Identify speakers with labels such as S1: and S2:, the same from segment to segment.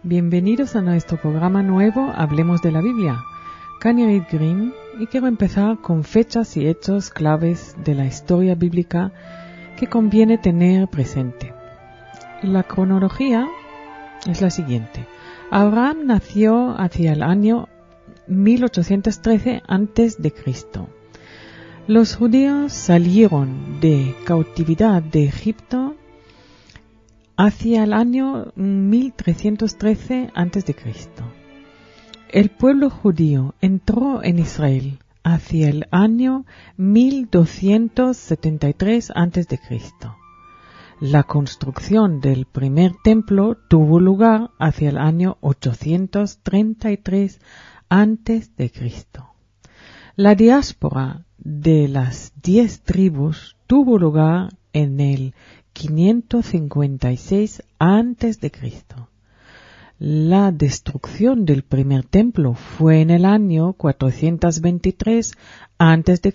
S1: Bienvenidos a nuestro programa nuevo Hablemos de la Biblia. Kanirit Green, y quiero empezar con fechas y hechos claves de la historia bíblica que conviene tener presente. La cronología es la siguiente. Abraham nació hacia el año 1813 a.C. Los judíos salieron de cautividad de Egipto hacia el año 1313 a.C. El pueblo judío entró en Israel hacia el año 1273 a.C. La construcción del primer templo tuvo lugar hacia el año 833 a.C. La diáspora de las 10 tribus tuvo lugar en el 556 a.C. La destrucción del primer templo fue en el año 423 a.C.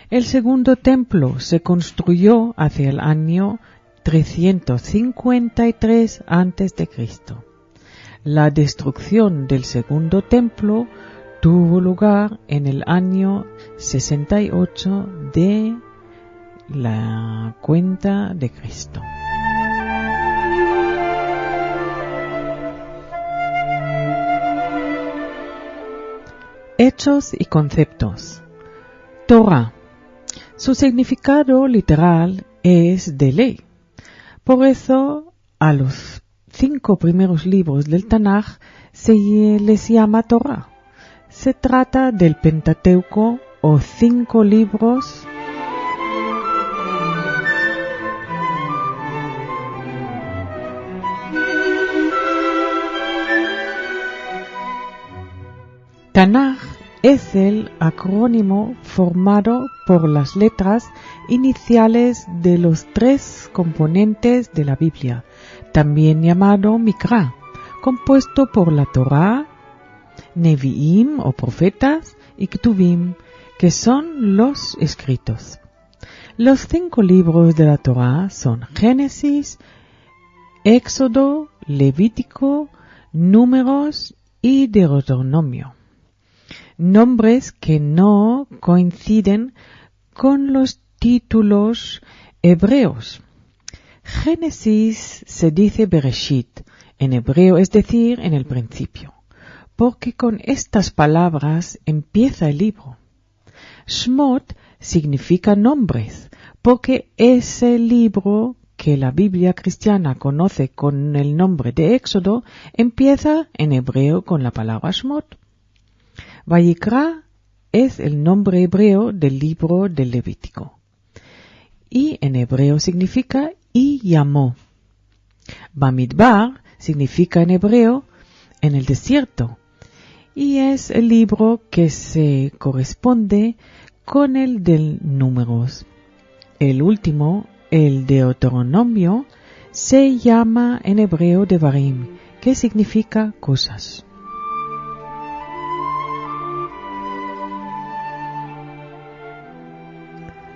S1: El segundo templo se construyó hacia el año 353 a.C. La destrucción del segundo templo tuvo lugar en el año 68 de la cuenta de Cristo. Hechos y conceptos. Torah. Su significado literal es de ley. Por eso, a los 5 primeros libros del Tanaj se les llama Torah. Se trata del Pentateuco o 5 libros Tanaj es el acrónimo formado por las letras iniciales de los 3 componentes de la Biblia, también llamado Mikra, compuesto por la Torá, Nevi'im o profetas y Ketuvim, que son los escritos. Los 5 libros de la Torá son Génesis, Éxodo, Levítico, Números y Deuteronomio. Nombres que no coinciden con los títulos hebreos. Génesis se dice Bereshit en hebreo, es decir, en el principio, porque con estas palabras empieza el libro. Shmot significa nombres, porque ese libro que la Biblia cristiana conoce con el nombre de Éxodo empieza en hebreo con la palabra Shmot. Vayikra es el nombre hebreo del libro del Levítico, y en hebreo significa y llamó. Bamidbar significa en hebreo en el desierto, y es el libro que se corresponde con el del Números. El último, el Deuteronomio, se llama en hebreo Devarim, que significa cosas.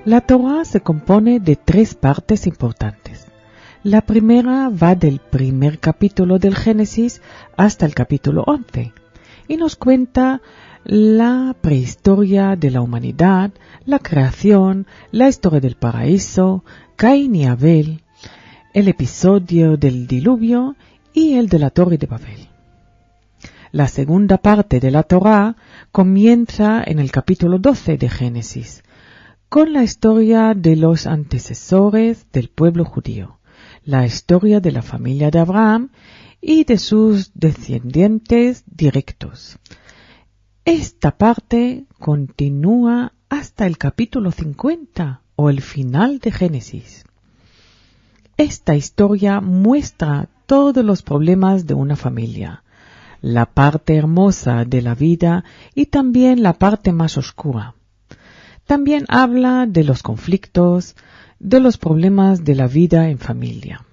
S1: La Torá se compone de 3 partes importantes. La primera va del primer capítulo del Génesis hasta el capítulo 11 y nos cuenta la prehistoria de la humanidad, la creación, la historia del paraíso, Caín y Abel, el episodio del diluvio y el de la Torre de Babel. La segunda parte de la Torá comienza en el capítulo 12 de Génesis, con la historia de los antecesores del pueblo judío, la historia de la familia de Abraham y de sus descendientes directos. Esta parte continúa hasta el capítulo 50 o el final de Génesis. Esta historia muestra todos los problemas de una familia, la parte hermosa de la vida y también la parte más oscura. También habla de los conflictos, de los problemas de la vida en familia.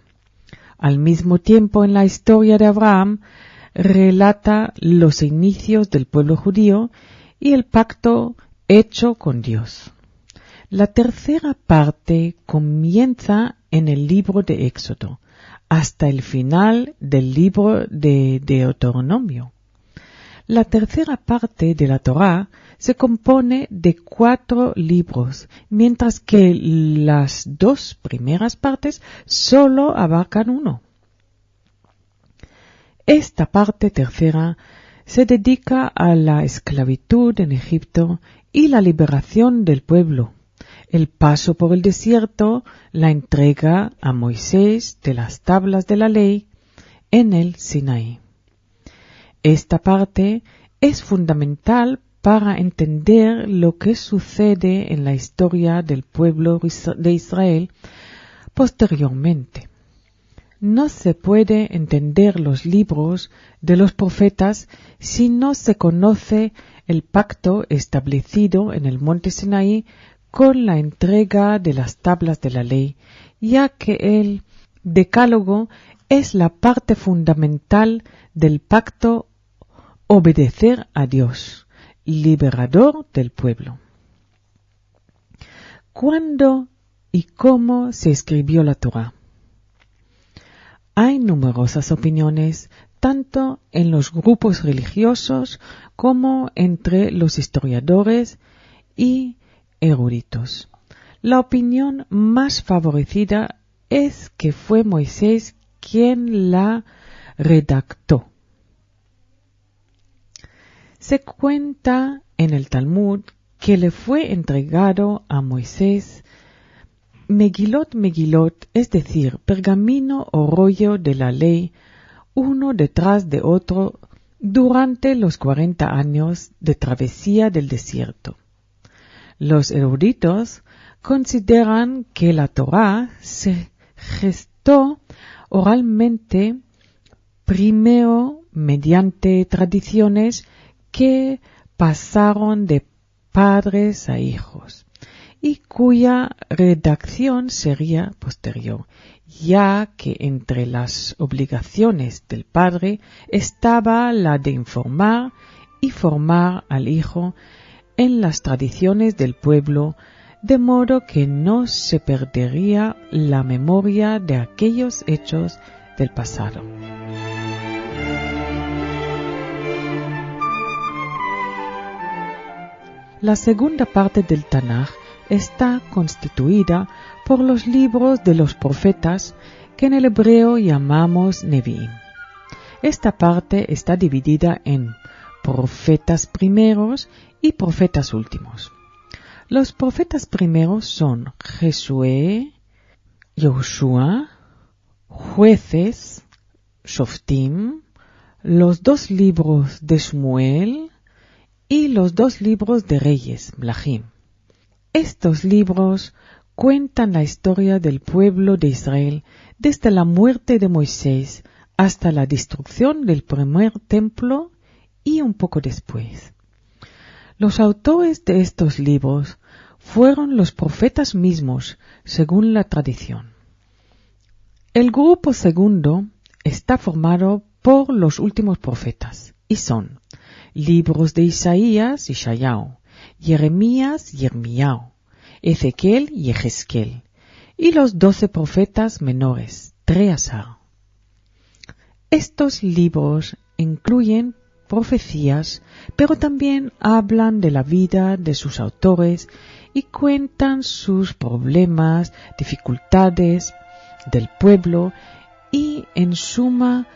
S1: Al mismo tiempo, en la historia de Abraham, relata los inicios del pueblo judío y el pacto hecho con Dios. La tercera parte comienza en el libro de Éxodo, hasta el final del libro de Deuteronomio. La tercera parte de la Torá se compone de 4 libros, mientras que las 2 primeras partes solo abarcan 1. Esta parte tercera se dedica a la esclavitud en Egipto y la liberación del pueblo, el paso por el desierto, la entrega a Moisés de las tablas de la ley en el Sinaí. Esta parte es fundamental para entender lo que sucede en la historia del pueblo de Israel posteriormente. No se puede entender los libros de los profetas si no se conoce el pacto establecido en el monte Sinaí con la entrega de las tablas de la ley, ya que el decálogo es la parte fundamental del pacto obedecer a Dios, liberador del pueblo. ¿Cuándo y cómo se escribió la Torá? Hay numerosas opiniones, tanto en los grupos religiosos como entre los historiadores y eruditos. La opinión más favorecida es que fue Moisés quien la redactó. Se cuenta en el Talmud que le fue entregado a Moisés Megilot, es decir, pergamino o rollo de la ley, uno detrás de otro, durante los 40 años de travesía del desierto. Los eruditos consideran que la Torá se gestó oralmente primero mediante tradiciones que pasaron de padres a hijos y cuya redacción sería posterior, ya que entre las obligaciones del padre estaba la de informar y formar al hijo en las tradiciones del pueblo, de modo que no se perdería la memoria de aquellos hechos del pasado. La segunda parte del Tanaj está constituida por los libros de los profetas que en el hebreo llamamos Nevi'im. Esta parte está dividida en profetas primeros y profetas últimos. Los profetas primeros son Josué, Yoshua, Jueces, Shoftim, los 2 libros de Shmuel y los 2 libros de Reyes, Melachim. Estos libros cuentan la historia del pueblo de Israel desde la muerte de Moisés hasta la destrucción del primer templo y un poco después. Los autores de estos libros fueron los profetas mismos, según la tradición. El grupo segundo está formado por los últimos profetas, y son libros de Isaías y Yeshayahu, Jeremías y Yirmiyahu, Ezequiel y Ejezquiel, y los 12 profetas menores, 13. Estos libros incluyen profecías, pero también hablan de la vida de sus autores y cuentan sus problemas, dificultades del pueblo y, en suma,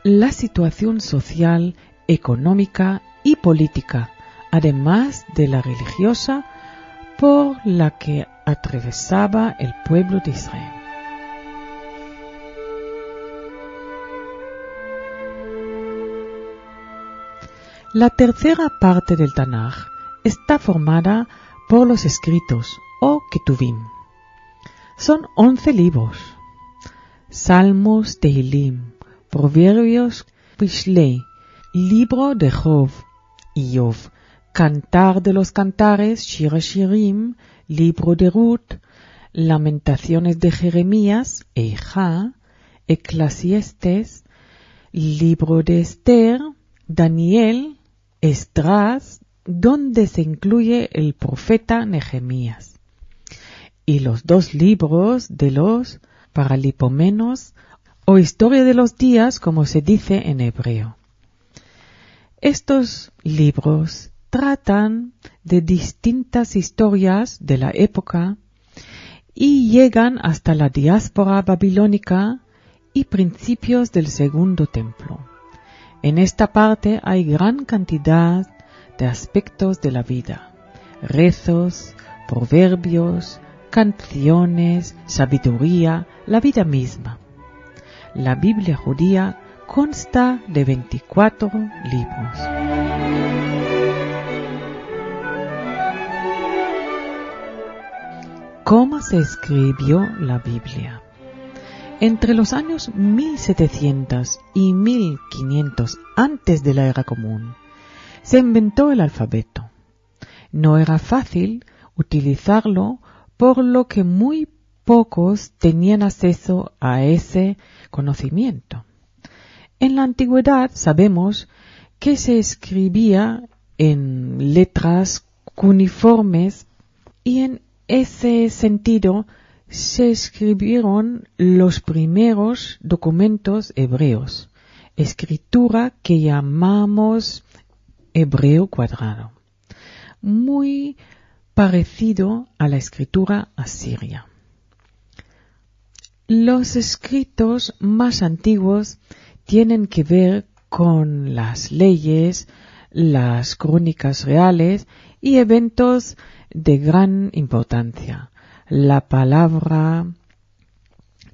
S1: la situación social, económica y política, además de la religiosa, por la que atravesaba el pueblo de Israel. La tercera parte del Tanaj está formada por los escritos, o Ketuvim. Son 11 libros: Salmos, Tehilim, Proverbios, Mishlei, Libro de Job, Iov, Cantar de los Cantares, Shir HaShirim, Libro de Ruth, Lamentaciones de Jeremías, Eja, Eclesiastes, Libro de Esther, Daniel, Esdras, donde se incluye el profeta Nehemías, y los 2 libros de los paralipomenos o historia de los días, como se dice en hebreo. Estos libros tratan de distintas historias de la época y llegan hasta la diáspora babilónica y principios del Segundo Templo. En esta parte hay gran cantidad de aspectos de la vida: rezos, proverbios, canciones, sabiduría, la vida misma. La Biblia judía consta de 24 libros. ¿Cómo se escribió la Biblia? Entre los años 1700 y 1500 antes de la era común, se inventó el alfabeto. No era fácil utilizarlo, por lo que muy pocos tenían acceso a ese conocimiento. En la antigüedad sabemos que se escribía en letras cuneiformes y en ese sentido se escribieron los primeros documentos hebreos, escritura que llamamos hebreo cuadrado, muy parecido a la escritura asiria. Los escritos más antiguos tienen que ver con las leyes, las crónicas reales y eventos de gran importancia. La palabra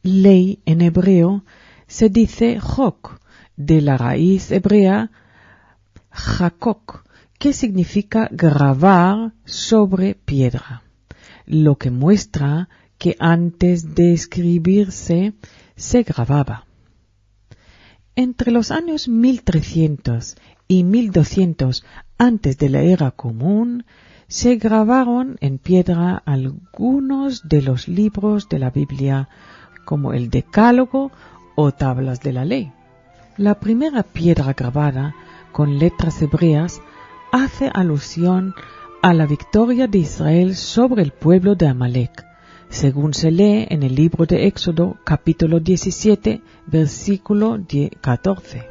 S1: ley en hebreo se dice chok, de la raíz hebrea jakok, que significa grabar sobre piedra, lo que muestra que antes de escribirse se grababa. Entre los años 1300 y 1200 antes de la era común, se grabaron en piedra algunos de los libros de la Biblia, como el Decálogo o Tablas de la Ley. La primera piedra grabada con letras hebreas hace alusión a la victoria de Israel sobre el pueblo de Amalek, según se lee en el libro de Éxodo, capítulo 17, versículo 14.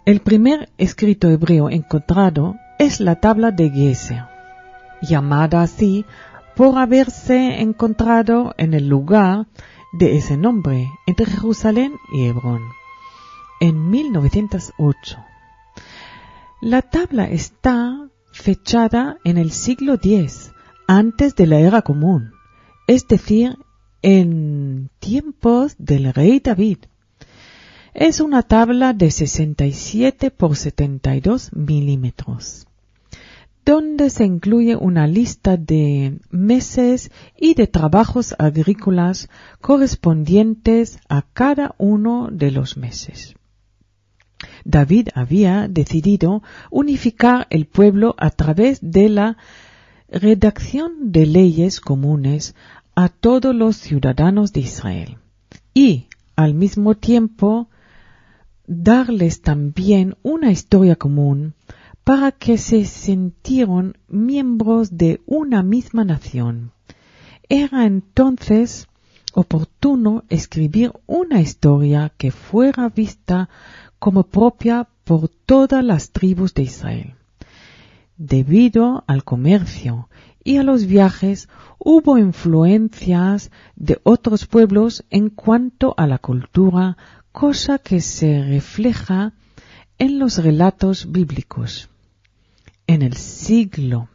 S1: El primer escrito hebreo encontrado es la tabla de Geser, llamada así por haberse encontrado en el lugar de ese nombre, entre Jerusalén y Hebrón, en 1908. La tabla está fechada en el siglo X, antes de la era común, es decir, en tiempos del rey David. Es una tabla de 67 por 72 milímetros, donde se incluye una lista de meses y de trabajos agrícolas correspondientes a cada uno de los meses. David había decidido unificar el pueblo a través de la redacción de leyes comunes a todos los ciudadanos de Israel y, al mismo tiempo, darles también una historia común para que se sintieran miembros de una misma nación. Era entonces oportuno escribir una historia que fuera vista como propia por todas las tribus de Israel. Debido al comercio y a los viajes, hubo influencias de otros pueblos en cuanto a la cultura, cosa que se refleja en los relatos bíblicos. En el siglo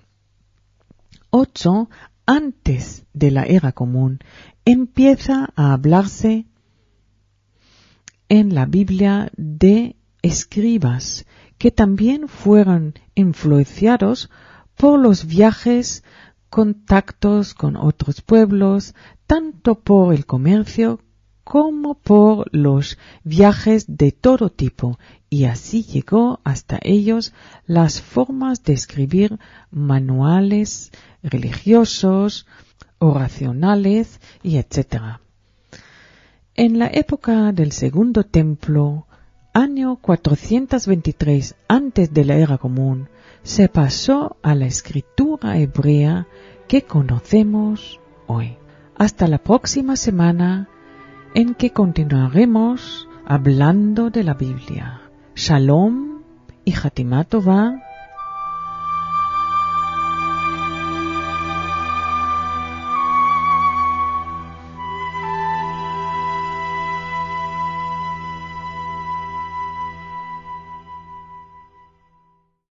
S1: VIII, antes de la era común, empieza a hablarse en la Biblia de escribas que también fueron influenciados por los viajes, contactos con otros pueblos, tanto por el comercio como por los viajes de todo tipo, y así llegó hasta ellos las formas de escribir manuales religiosos, oracionales y etc. En la época del Segundo Templo, año 423 antes de la era común, se pasó a la escritura hebrea que conocemos hoy. Hasta la próxima semana, en que continuaremos hablando de la Biblia. Shalom y Hatimá Tová.